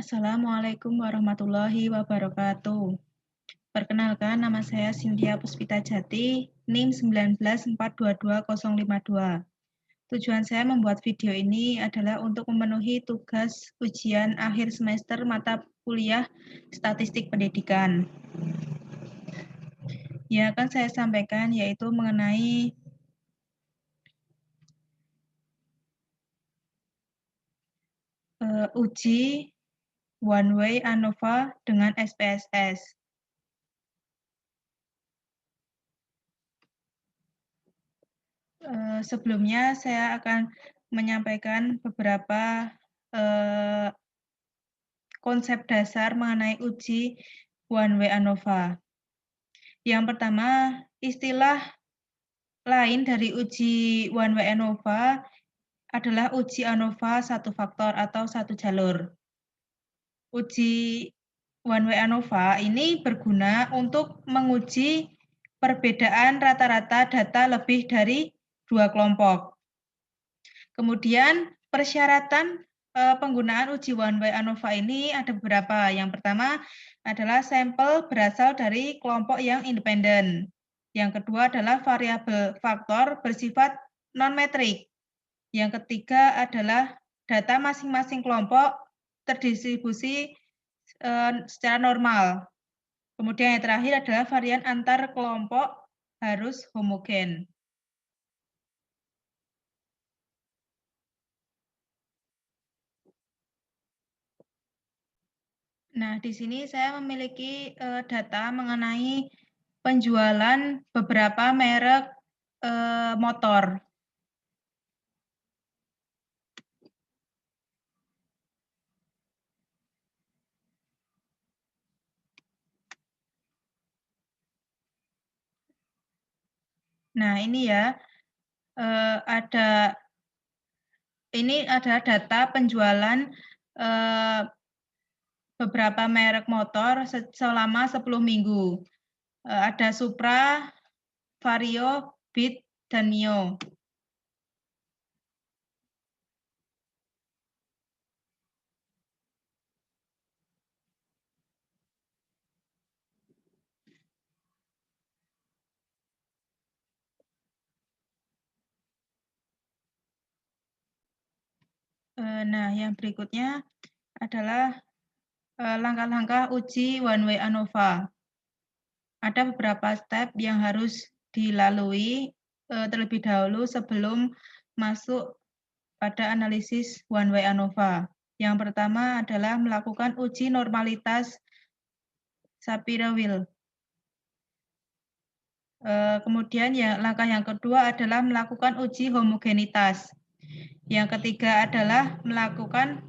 Assalamualaikum warahmatullahi wabarakatuh. Perkenalkan, nama saya Cynthia Puspita Jati, NIM 19422.052. Tujuan saya membuat video ini adalah untuk memenuhi tugas ujian akhir semester mata kuliah Statistik Pendidikan. Yang akan saya sampaikan yaitu mengenai uji one way ANOVA dengan SPSS. Sebelumnya saya akan menyampaikan beberapa konsep dasar mengenai uji one way ANOVA. Yang pertama, istilah lain dari uji one way ANOVA adalah uji ANOVA satu faktor atau satu jalur. Uji one way ANOVA ini berguna untuk menguji perbedaan rata-rata data lebih dari 2 kelompok. Kemudian persyaratan penggunaan uji one way ANOVA ini ada beberapa. Yang pertama adalah sampel berasal dari kelompok yang independen. Yang kedua adalah variabel faktor bersifat non-metrik. Yang ketiga adalah data masing-masing kelompok terdistribusi secara normal. Kemudian yang terakhir adalah varian antar kelompok harus homogen. Nah, di sini saya memiliki data mengenai penjualan beberapa merek motor. Nah, ini ya, ini ada data penjualan beberapa merek motor selama 10 minggu. Ada Supra, Vario, Beat, dan Mio. Nah, yang berikutnya adalah langkah-langkah uji one way ANOVA. Ada beberapa step yang harus dilalui terlebih dahulu sebelum masuk pada analisis one way ANOVA. Yang pertama adalah melakukan uji normalitas Shapiro-Wilk. Kemudian langkah yang kedua adalah melakukan uji homogenitas. Yang ketiga adalah melakukan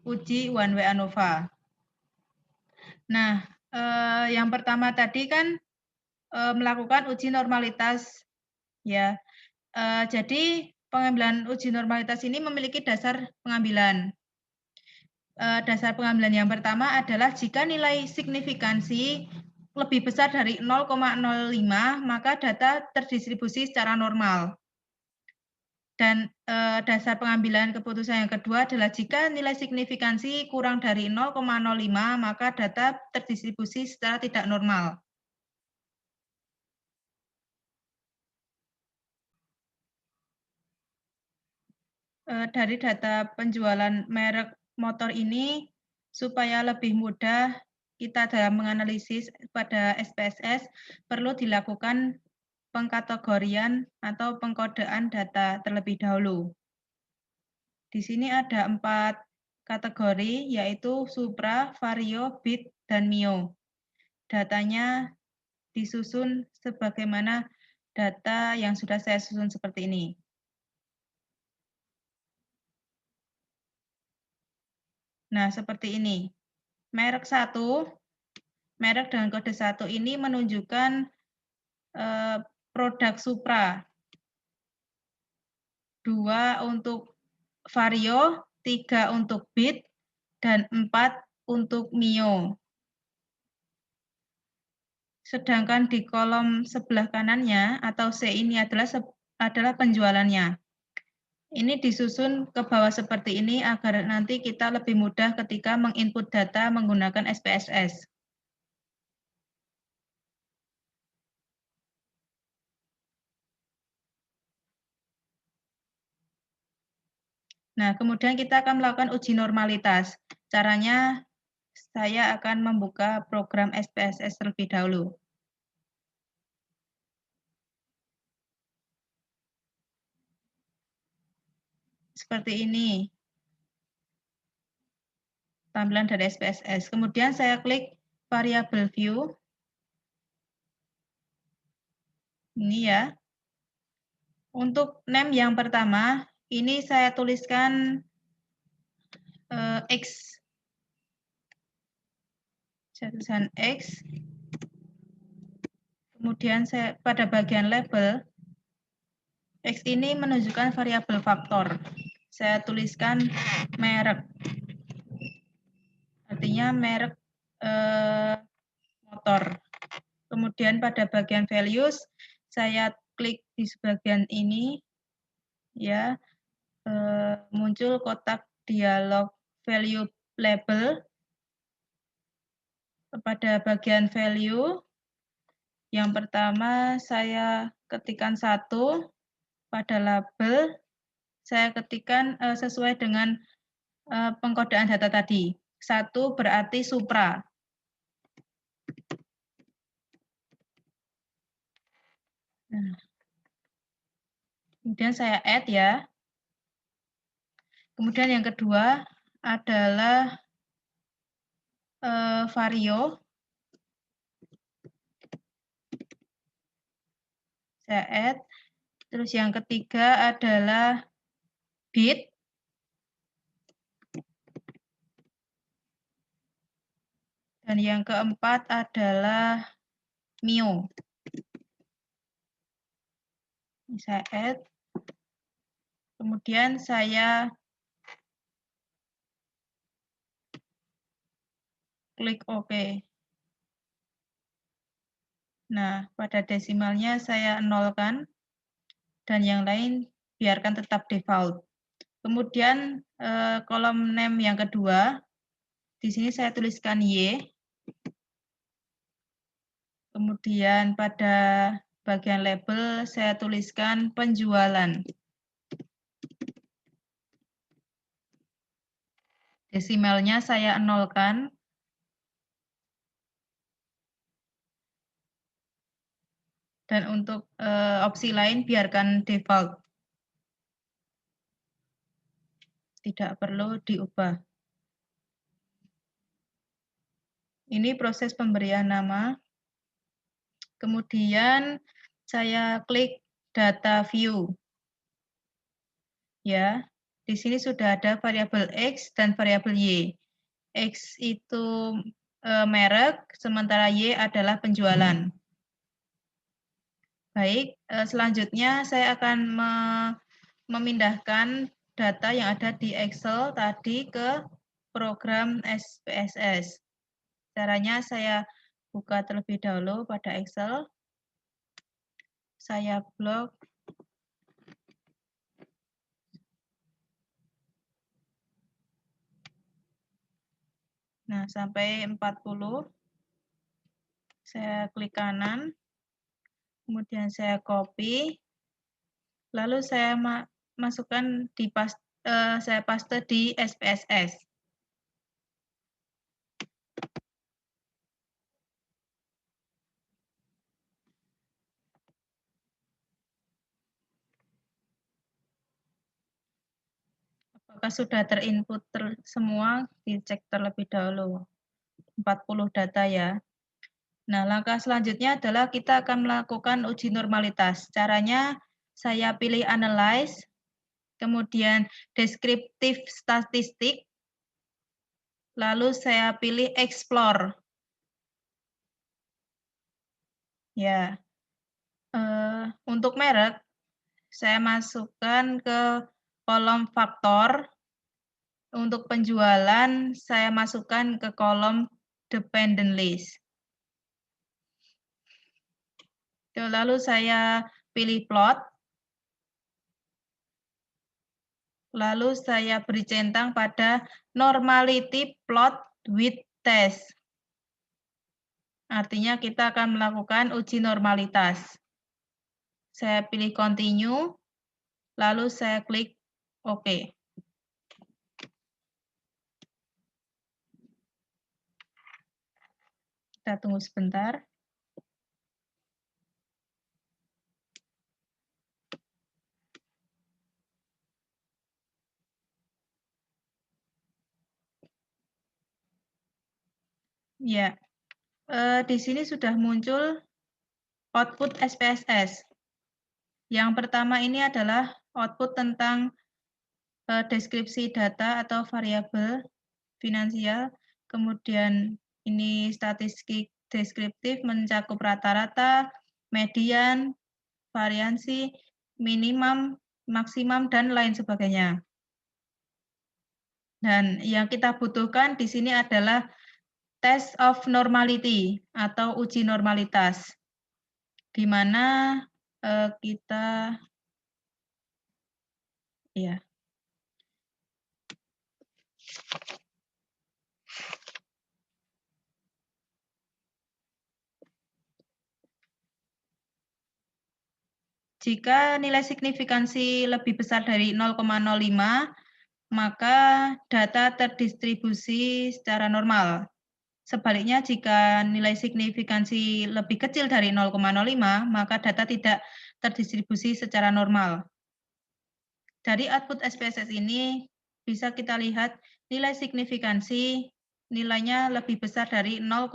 uji one way ANOVA. Nah, yang pertama tadi kan melakukan uji normalitas, ya. Jadi pengambilan uji normalitas ini memiliki dasar pengambilan. Dasar pengambilan yang pertama adalah jika nilai signifikansi lebih besar dari 0,05, maka data terdistribusi secara normal. Dan dasar pengambilan keputusan yang kedua adalah jika nilai signifikansi kurang dari 0,05, maka data terdistribusi secara tidak normal. Dari data penjualan merek motor ini, supaya lebih mudah kita dalam menganalisis pada SPSS, perlu dilakukan pengkategorian atau pengkodean data terlebih dahulu. Di sini ada 4 kategori, yaitu Supra, Vario, Beat, dan Mio. Datanya disusun sebagaimana data yang sudah saya susun seperti ini. Nah, seperti ini. Merek 1, merek dengan kode 1 ini menunjukkan produk Supra. 2 untuk Vario, 3 untuk Beat, dan 4 untuk Mio. Sedangkan di kolom sebelah kanannya atau C ini adalah penjualannya. Ini disusun ke bawah seperti ini agar nanti kita lebih mudah ketika menginput data menggunakan SPSS. Nah, kemudian kita akan melakukan uji normalitas. Caranya, saya akan membuka program SPSS terlebih dahulu. Seperti ini, tampilan dari SPSS. Kemudian saya klik variable view. Ini ya. Untuk name yang pertama, ini saya tuliskan X. Saya tuliskan X. Kemudian saya pada bagian label, X ini menunjukkan variabel faktor. Saya tuliskan merek. Artinya merek motor. Kemudian pada bagian values, saya klik di bagian ini, ya, muncul kotak dialog value label. Pada bagian value, yang pertama saya ketikkan 1, pada label saya ketikkan sesuai dengan pengkodaan data tadi. 1 berarti Supra. Nah, kemudian saya add ya. Kemudian yang kedua adalah Vario. Saya add. Terus yang ketiga adalah bit. Dan yang keempat adalah Mio. Ini saya add. Kemudian saya klik OK. Nah, pada desimalnya saya nolkan, dan yang lain biarkan tetap default. Kemudian kolom name yang kedua, di sini saya tuliskan Y. Kemudian pada bagian label saya tuliskan penjualan. Desimalnya saya nolkan. Dan untuk opsi lain biarkan default. Tidak perlu diubah. Ini proses pemberian nama. Kemudian saya klik data view. Ya, di sini sudah ada variabel X dan variabel Y. X itu merek, sementara Y adalah penjualan. Baik, selanjutnya saya akan memindahkan data yang ada di Excel tadi ke program SPSS. Caranya saya buka terlebih dahulu pada Excel. Saya blok. Nah, sampai 40. Saya klik kanan. Kemudian saya copy, lalu saya masukkan di saya paste di SPSS. Apakah sudah terinput semua? Dicek terlebih dahulu. 40 data ya. Nah, langkah selanjutnya adalah kita akan melakukan uji normalitas. Caranya saya pilih analyze, kemudian deskriptif statistik, lalu saya pilih explore. Ya, untuk merek saya masukkan ke kolom faktor. Untuk penjualan saya masukkan ke kolom dependent list. Lalu saya pilih plot. Lalu saya beri centang pada normality plot with test. Artinya kita akan melakukan uji normalitas. Saya pilih continue, lalu saya klik OK. Kita tunggu sebentar. Ya, di sini sudah muncul output SPSS. Yang pertama ini adalah output tentang deskripsi data atau variabel finansial. Kemudian ini statistik deskriptif mencakup rata-rata, median, variansi, minimum, maksimum, dan lain sebagainya. Dan yang kita butuhkan di sini adalah test of normality atau uji normalitas, di mana kita ya. Jika nilai signifikansi lebih besar dari 0,05, maka data terdistribusi secara normal. Sebaliknya, jika nilai signifikansi lebih kecil dari 0,05, maka data tidak terdistribusi secara normal. Dari output SPSS ini, bisa kita lihat nilai signifikansi nilainya lebih besar dari 0,05.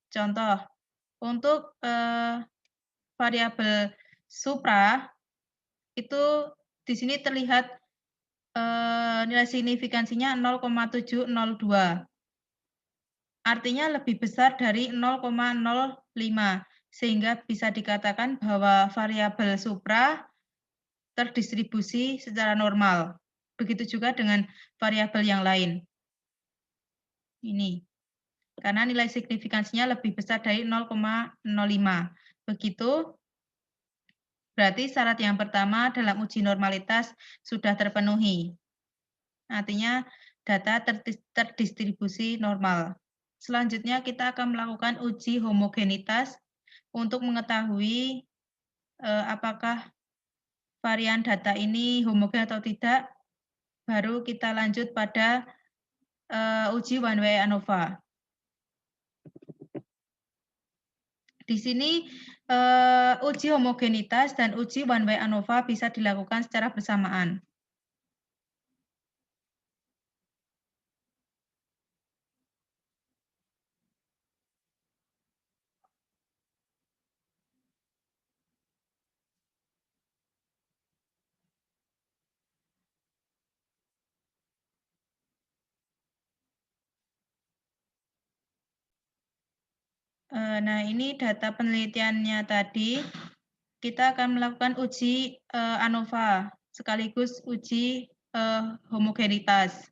Contoh, untuk variabel supra, itu di sini terlihat nilai signifikansinya 0,702. Artinya lebih besar dari 0,05, sehingga bisa dikatakan bahwa variabel supra terdistribusi secara normal. Begitu juga dengan variabel yang lain. Ini. Karena nilai signifikansinya lebih besar dari 0,05. Begitu, berarti syarat yang pertama dalam uji normalitas sudah terpenuhi. Artinya data terdistribusi normal. Selanjutnya kita akan melakukan uji homogenitas untuk mengetahui apakah varian data ini homogen atau tidak. Baru kita lanjut pada uji one way ANOVA. Di sini uji homogenitas dan uji one way ANOVA bisa dilakukan secara bersamaan. Nah, ini data penelitiannya tadi. Kita akan melakukan uji ANOVA sekaligus uji homogenitas.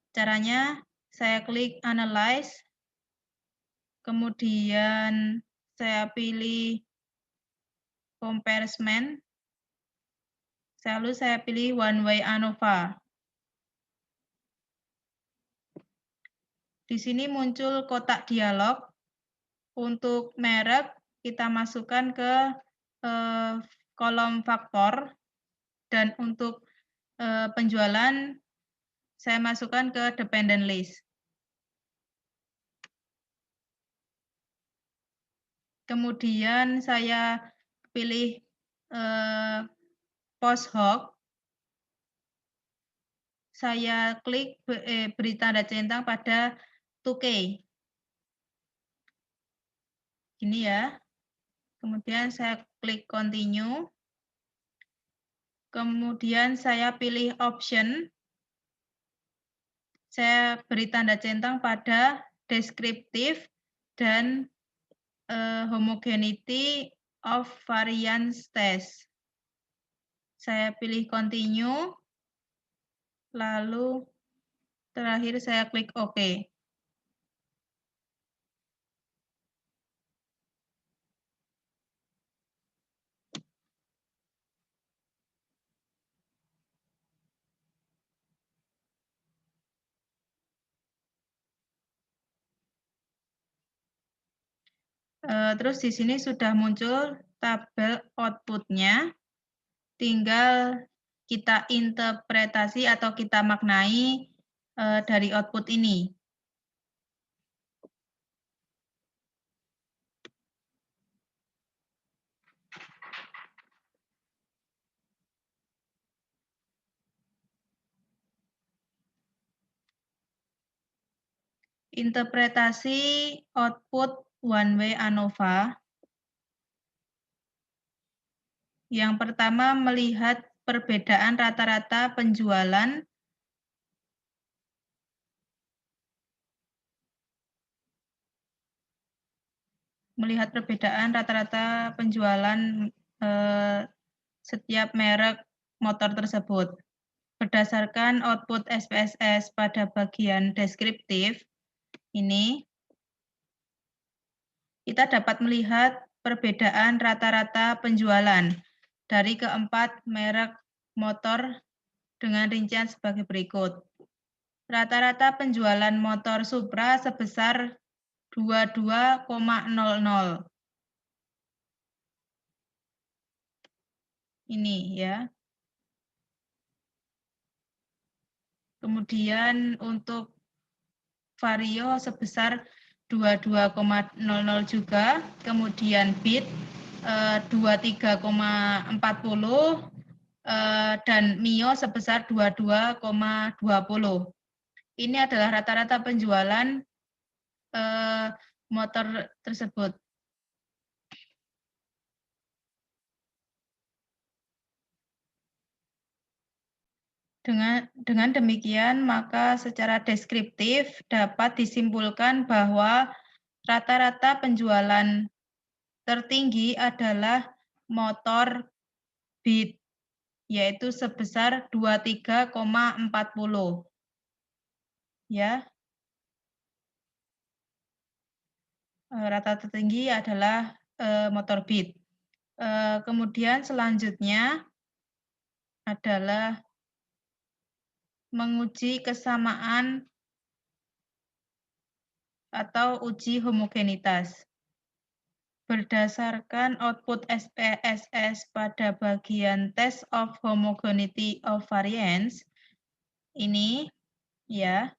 Caranya saya klik Analyze, kemudian saya pilih Comparison, lalu saya pilih One Way ANOVA. Di sini muncul kotak dialog. Untuk merek, kita masukkan ke kolom faktor, dan untuk penjualan, saya masukkan ke dependent list. Kemudian saya pilih post hoc. Saya klik beri tanda centang pada 2K. Ini ya. Kemudian saya klik continue. Kemudian saya pilih option. Saya beri tanda centang pada deskriptif dan homogeneity of variance test. Saya pilih continue, lalu terakhir saya klik OK. Terus di sini sudah muncul tabel output-nya, tinggal kita interpretasi atau kita maknai dari output ini. Interpretasi output one-way ANOVA. Yang pertama, melihat perbedaan rata-rata penjualan setiap merek motor tersebut. Berdasarkan output SPSS pada bagian deskriptif, ini kita dapat melihat perbedaan rata-rata penjualan dari keempat merek motor dengan rincian sebagai berikut. Rata-rata penjualan motor Supra sebesar 22,00. Ini ya. Kemudian untuk Vario sebesar 22,00 juga. Kemudian Beat 23,40 dan Mio sebesar 22,20. Ini adalah rata-rata penjualan motor tersebut. Dengan demikian, maka secara deskriptif dapat disimpulkan bahwa rata-rata penjualan tertinggi adalah motor Beat, yaitu sebesar 23,40. Ya. Rata tertinggi adalah motor Beat. Kemudian selanjutnya adalah menguji kesamaan atau uji homogenitas. Berdasarkan output SPSS pada bagian Test of Homogeneity of Variance, ini ya,